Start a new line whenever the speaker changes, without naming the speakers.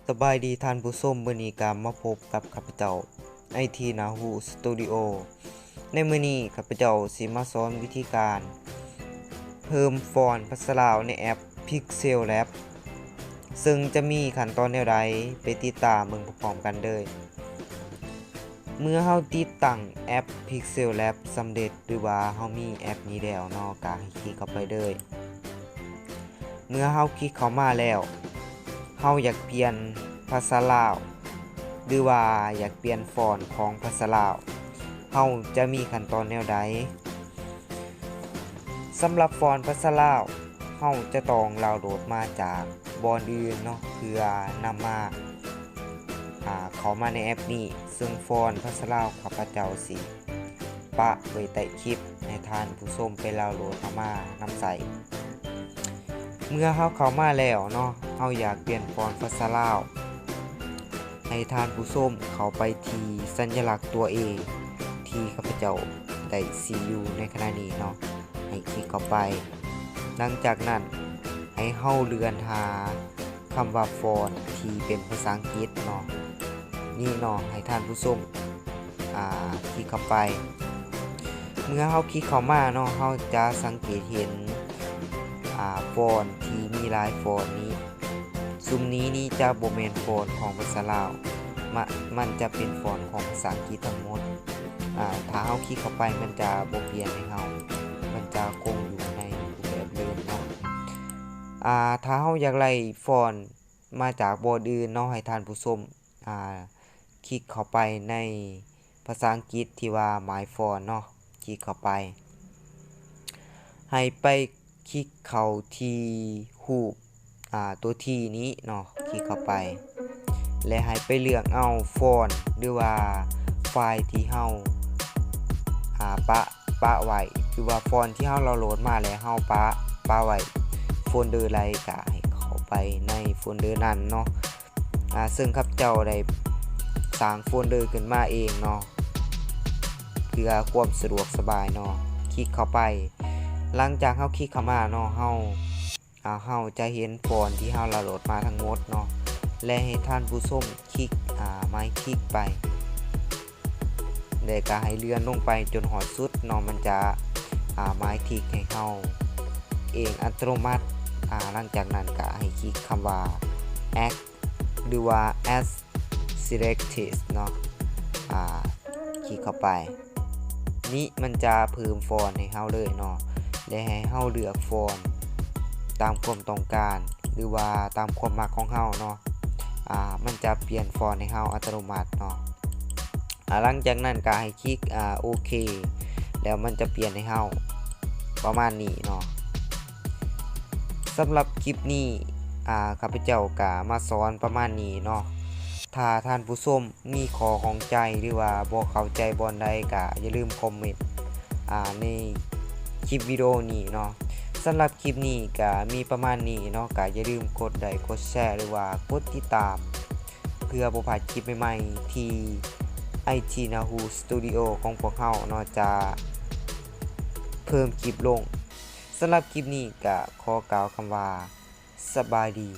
สบายดีท่านผู้ชมมื้อนี้ก็มาพบกับข้าพเจ้าไอทีนาฮูสตูดิโอในมื้อนี้ข้าพเจ้าสิมาสอนวิธีการเพิ่มฟอนต์ภาษาลาวในแอป Pixel Lab ซึ่งจะมีขั้นตอนแนวใดไปติดตามเบิ่งพร้อมๆกันเลยเมื่อเฮาติดตั้งแอป Pixel Lab สำเร็จหรือว่าเฮามีแอปนี้แล้วเนาะก็ให้คลิกเข้าไปเลยเมื่อเฮาคลิกเข้ามาแล้วเฮาอยากเปลี่ยนภาษาลาวหรือว่าอยากเปลี่ยนฟอนต์ของภาษาลาวเฮาจะมีขั้นตอนแนวใดสำหรับฟอนต์ภาษาลาวเฮาจะต้องดาวน์โหลดมาจากบอนอื่นเนาะเพื่อนำมาเข้ามาในแอปนี้ซึ่งฟอนต์ภาษาลาวข้าพเจ้าสิปะไว้ใต้คลิปให้ท่านผู้ชมไปดาวน์โหลดมานำใส่เมื่อเฮาเข้ามาแล้วเนาะเฮาอยากเปลี่ยนฟอนต์ภาษาลาวให้ท่านผู้ชมเข้าไปที่สัญลักษณ์ตัว A ที่ข้าพเจ้าได้ซีอยู่ในขณะนี้เนาะให้คลิกเข้าไปหลังจากนั้นให้เฮาเลื่อนหาคำว่าฟอนต์ที่เป็นภาษาอังกฤษเนาะนี่เนาะให้ท่านผู้ชมคลิกเข้าไปเมื่อเฮาคลิกเข้ามาเนาะเฮาจะสังเกตเห็นฟอนต์ที่มีลายฟอนต์นี้ซุมนี้นี่จะบ่แม่นฟอนต์ของภาษาลาวมันจะเป็นฟอนต์ของภาษาอังกฤษทั้งหมดถ้าเฮาคลิกเข้าไปมันจะบ่เปลี่ยนให้เฮามันจะคงอยู่ในรูปแบบเดิมเนาะถ้าเฮาอยากไล่ฟอนต์มาจากบอร์ดอื่นเนาะให้ท่านผู้ชมคลิกเข้าไปในภาษาอังกฤษที่ว่า My Font เนาะคลิกเข้าไปให้ไปคลิกเข้าที่รูปตัวที่นี้เนาะคลิกเข้าไปและให้ไปเลือกเอาฟอนต์หรือว่าไฟล์ที่เฮาปะไว้หรือว่าฟอนต์ที่เฮาโหลดมาแล้วเฮาปะไว้โฟลเดอร์ใดก็ให้เข้าไปในโฟลเดอร์นั้นเนาะซึ่งครับเจ้าได้สร้างโฟลเดอร์ขึ้นมาเองเนาะเพื่อความสะดวกสบายเนาะคลิกเข้าไปหลังจากเฮาคลิกเข้ามาเนาะเฮาจะเห็นฟอนต์ที่เฮาโหลดมาทั้งหมดเนาะและให้ท่านผู้ชมคลิกไม้คลิกไปแล้วก็ให้เลื่อนลงไปจนหอดสุดเนาะมันจะไม้คลิกให้เฮาเองอัตโนมัติหลังจากนั้นก็ให้คลิกคำว่า add หรือว่า as selected เนาะคลิกเข้าไปนี่มันจะเพิ่มฟอนต์ให้เฮาเลยเนาะและให้เฮาเลือกฟอนต์ตามความต้องการหรือว่าตามความมักของเฮาเนาะมันจะเปลี่ยนฟอนต์ให้เฮาอัตโนมัติเนาะหลังจากนั้นก็ให้คลิกโอเคแล้วมันจะเปลี่ยนให้เฮาประมาณนี้เนาะสำหรับคลิปนี้ข้าพเจ้าก็มาสอนประมาณนี้เนาะถ้าท่านผู้ชมมีข้อข้องใจหรือว่าบ่เข้าใจบ่อนใดก็อย่าลืมคอมเมนต์ในคลิปวิดีโอนี้เนาะสำหรับคลิปนี้ก็มีประมาณนี้เนาะก็อย่าลืมกดไลค์กดแชร์หรือว่ากดติดตามเพื่อบ่พลาดคลิปใหม่ๆที่ IT Nahu Studio ของพวกเราเนาะจะเพิ่มคลิปลงสำหรับคลิปนี้ก็ขอกล่าวคำว่าสบายดี